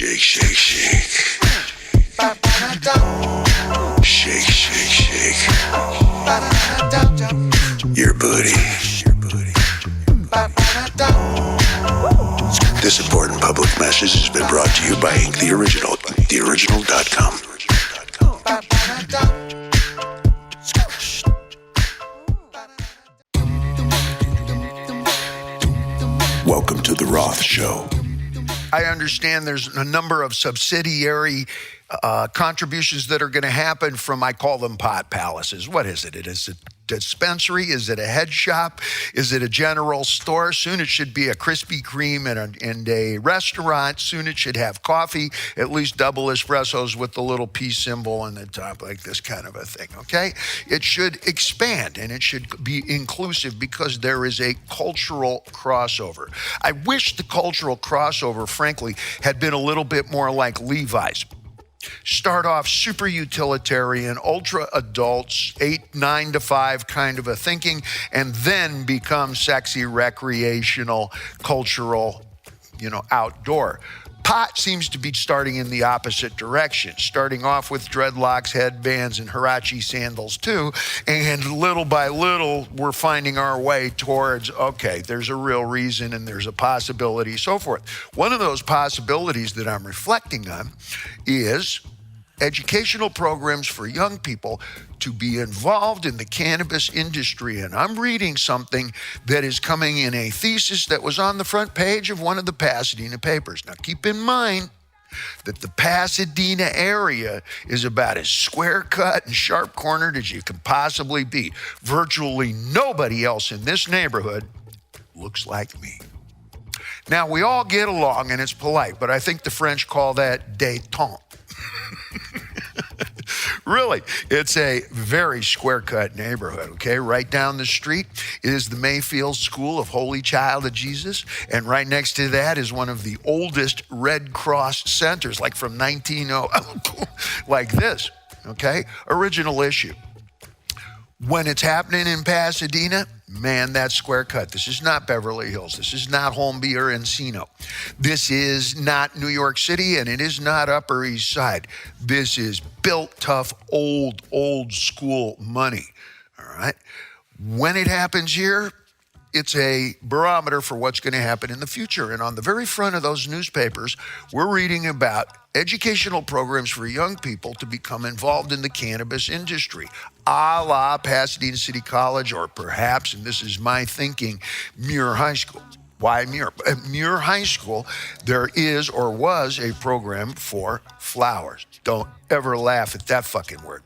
Shake, shake, shake. Shake, shake, shake. Your booty. This important public message has been brought to you by Inc. The Original, theoriginal.com. Welcome to the Roth Show. I understand there's a number of subsidiary contributions that are going to happen from, I call them pot palaces. What is it? It is a dispensary? Is it a head shop? Is it a general store? Soon it should be a Krispy Kreme and a restaurant. Soon it should have coffee, at least double espressos with the little peace symbol on the top, like this kind of a thing, okay? It should expand and it should be inclusive because there is a cultural crossover. I wish the cultural crossover, frankly, had been a little bit more like Levi's. Start off super utilitarian, ultra adults, 9 to 5 kind of a thinking, and then become sexy, recreational, cultural, outdoor. Pot seems to be starting in the opposite direction, starting off with dreadlocks, headbands, and Huarache sandals too, and little by little, we're finding our way towards, okay, there's a real reason and there's a possibility, so forth. One of those possibilities that I'm reflecting on is educational programs for young people to be involved in the cannabis industry. And I'm reading something that is coming in a thesis that was on the front page of one of the Pasadena papers. Now, keep in mind that the Pasadena area is about as square cut and sharp cornered as you can possibly be. Virtually nobody else in this neighborhood looks like me. Now, we all get along and it's polite, but I think the French call that détente. Really, it's a very square-cut neighborhood, okay? Right down the street is the Mayfield School of Holy Child of Jesus, and right next to that is one of the oldest Red Cross centers, like from 1900, like this, okay? Original issue. When it's happening in Pasadena, man, that's square cut. This is not Beverly Hills. This is not Holmby or Encino. This is not New York City, and it is not Upper East Side. This is built tough, old school money, all right? When it happens here, it's a barometer for what's going to happen in the future. And on the very front of those newspapers, we're reading about educational programs for young people to become involved in the cannabis industry, a la Pasadena City College, or perhaps, and this is my thinking, Muir High School. Why Muir? At Muir High School, there is or was a program for flowers. Don't ever laugh at that fucking word.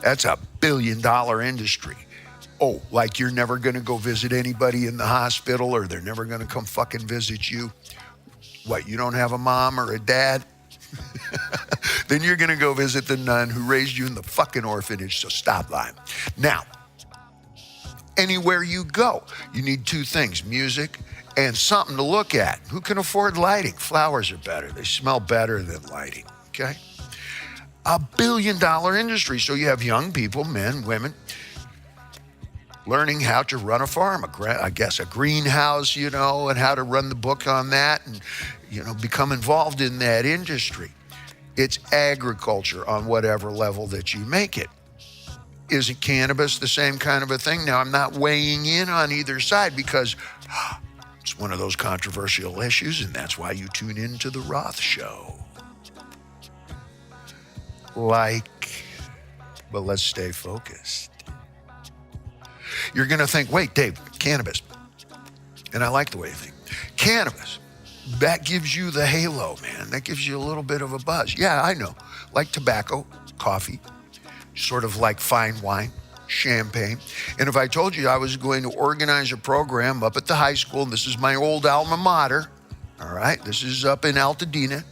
That's $1 billion industry. Oh, like you're never going to go visit anybody in the hospital, or they're never going to come fucking visit you. What, you don't have a mom or a dad? Then you're going to go visit the nun who raised you in the fucking orphanage, so stop lying. Now, anywhere you go, you need 2 things, music and something to look at. Who can afford lighting? Flowers are better. They smell better than lighting, okay? $1 billion industry. So you have young people, men, women, learning how to run a farm, a greenhouse, and how to run the book on that and, become involved in that industry. It's agriculture on whatever level that you make it. Isn't cannabis the same kind of a thing? Now, I'm not weighing in on either side because it's one of those controversial issues, and that's why you tune into the Roth Show. But let's stay focused. You're going to think, wait, Dave, cannabis. And I like the way you think. Cannabis, that gives you the halo, man. That gives you a little bit of a buzz. Yeah, I know. Like tobacco, coffee, sort of like fine wine, champagne. And if I told you I was going to organize a program up at the high school, and this is my old alma mater, all right? This is up in Altadena,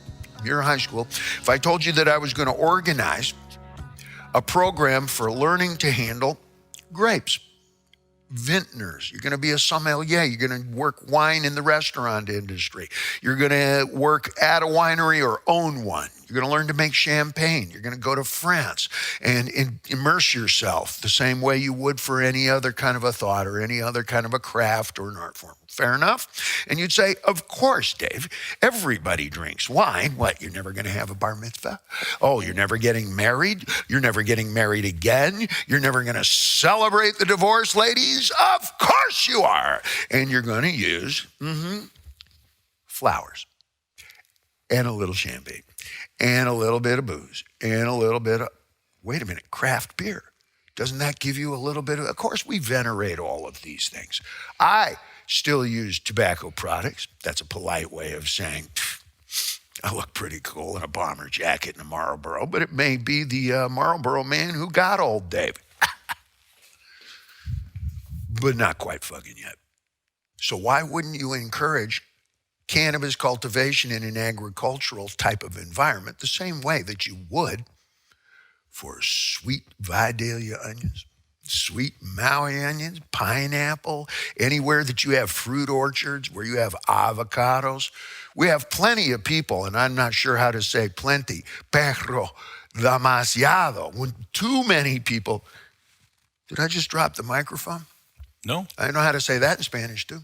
Muir High School. If I told you that I was going to organize a program for learning to handle grapes, vintners. You're going to be a sommelier. You're going to work wine in the restaurant industry. You're going to work at a winery or own one. You're going to learn to make champagne. You're going to go to France and immerse yourself the same way you would for any other kind of a thought or any other kind of a craft or an art form. fair enough? And you'd say, of course, Dave. Everybody drinks wine. What, you're never going to have a bar mitzvah? Oh, you're never getting married? You're never getting married again? You're never going to celebrate the divorce, ladies? Of course you are. And you're going to use flowers and a little champagne and a little bit of booze and a little bit of, wait a minute, craft beer. Doesn't that give you a little bit of course, we venerate all of these things. I still use tobacco products. That's a polite way of saying, I look pretty cool in a bomber jacket and a Marlboro, but it may be the Marlboro man who got old Dave. But not quite fucking yet. So why wouldn't you encourage cannabis cultivation in an agricultural type of environment the same way that you would for sweet Vidalia onions, sweet Maui onions, pineapple, anywhere that you have fruit orchards, where you have avocados? We have plenty of people, and I'm not sure how to say plenty, pero demasiado, when too many people. Did I just drop the microphone? No. I know how to say that in Spanish, too.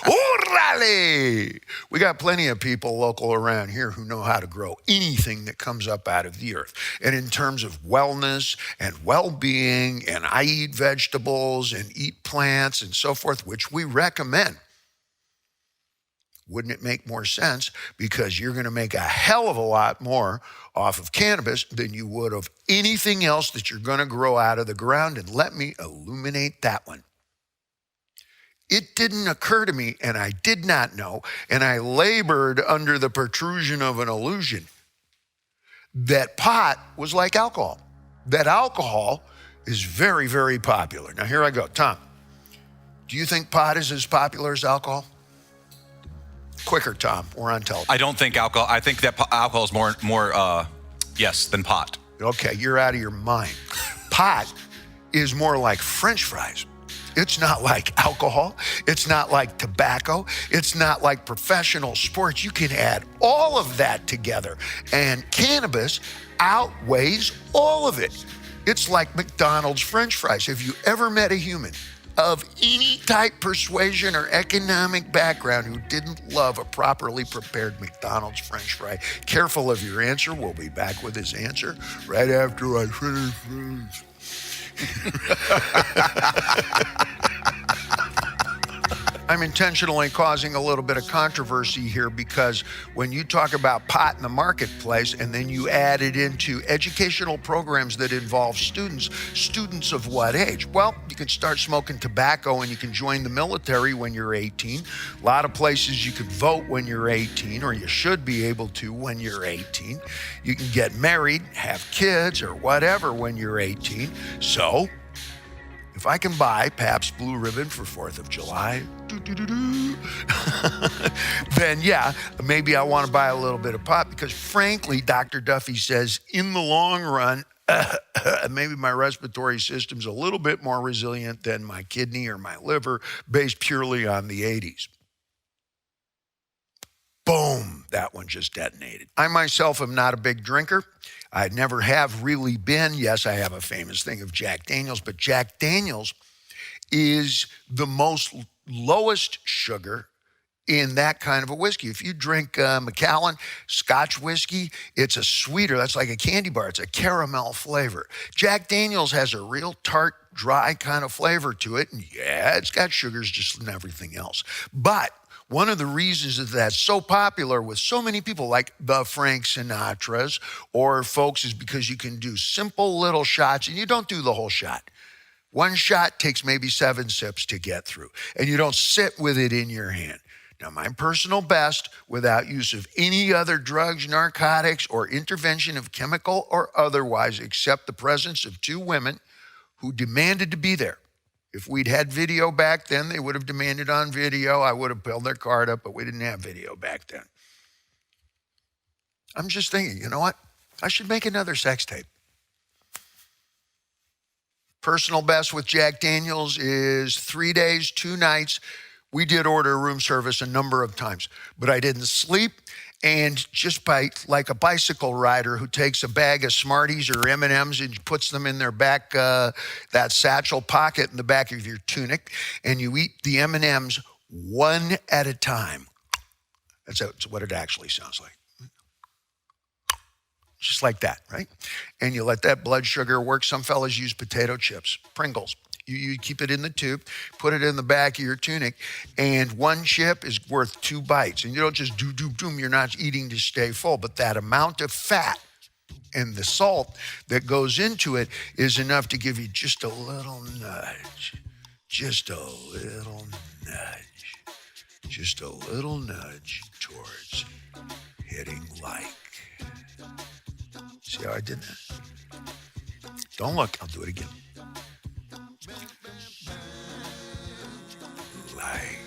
Orale! We got plenty of people local around here who know how to grow anything that comes up out of the earth. And in terms of wellness and well-being, and I eat vegetables and eat plants and so forth, which we recommend. Wouldn't it make more sense? Because you're going to make a hell of a lot more off of cannabis than you would of anything else that you're going to grow out of the ground. And let me illuminate that one. It didn't occur to me, and I did not know, and I labored under the protrusion of an illusion, that pot was like alcohol. That alcohol is very, very popular. Now, here I go. Tom, do you think pot is as popular as alcohol? Quicker, Tom. We're on television. I don't think alcohol. I think that alcohol is more yes, than pot. Okay, you're out of your mind. Pot is more like French fries. It's not like alcohol. It's not like tobacco. It's not like professional sports. You can add all of that together, and cannabis outweighs all of it. It's like McDonald's French fries. Have you ever met a human of any type, persuasion, or economic background who didn't love a properly prepared McDonald's French fry? Careful of your answer. We'll be back with his answer right after I finish. I'm intentionally causing a little bit of controversy here because when you talk about pot in the marketplace and then you add it into educational programs that involve students of what age? Well, you can start smoking tobacco and you can join the military when you're 18. A lot of places you can vote when you're 18, or you should be able to when you're 18. You can get married, have kids, or whatever when you're 18. So, if I can buy Pabst Blue Ribbon for 4th of July, then yeah, maybe I want to buy a little bit of pot because frankly, Dr. Duffy says in the long run, maybe my respiratory system's a little bit more resilient than my kidney or my liver based purely on the 80s. Boom, that one just detonated. I myself am not a big drinker. I never have really been. Yes, I have a famous thing of Jack Daniels, but Jack Daniels is the most lowest sugar in that kind of a whiskey. If you drink Macallan Scotch whiskey, it's a sweeter, that's like a candy bar. It's a caramel flavor. Jack Daniels has a real tart, dry kind of flavor to it. And yeah, it's got sugars just and everything else. But one of the reasons that that's so popular with so many people like the Frank Sinatras or folks is because you can do simple little shots and you don't do the whole shot. One shot takes maybe 7 sips to get through and you don't sit with it in your hand. Now, my personal best, without use of any other drugs, narcotics, or intervention of chemical or otherwise, except the presence of 2 women who demanded to be there. If we'd had video back then, they would have demanded on video. I would have pulled their card up, but we didn't have video back then. I'm just thinking, you know what? I should make another sex tape. Personal best with Jack Daniels is 3 days, 2 nights We did order room service a number of times, but I didn't sleep. And just by like a bicycle rider who takes a bag of Smarties or M&Ms and puts them in their back, that satchel pocket in the back of your tunic, and you eat the M&Ms one at a time. That's what it actually sounds like. Just like that, right? And you let that blood sugar work. Some fellas use potato chips, Pringles. You keep it in the tube, put it in the back of your tunic, and one chip is worth 2 bites. And you don't just doom. You're not eating to stay full, but that amount of fat and the salt that goes into it is enough to give you just a little nudge, just a little nudge, just a little nudge towards hitting like. See how I did that? Don't look, I'll do it again. Like.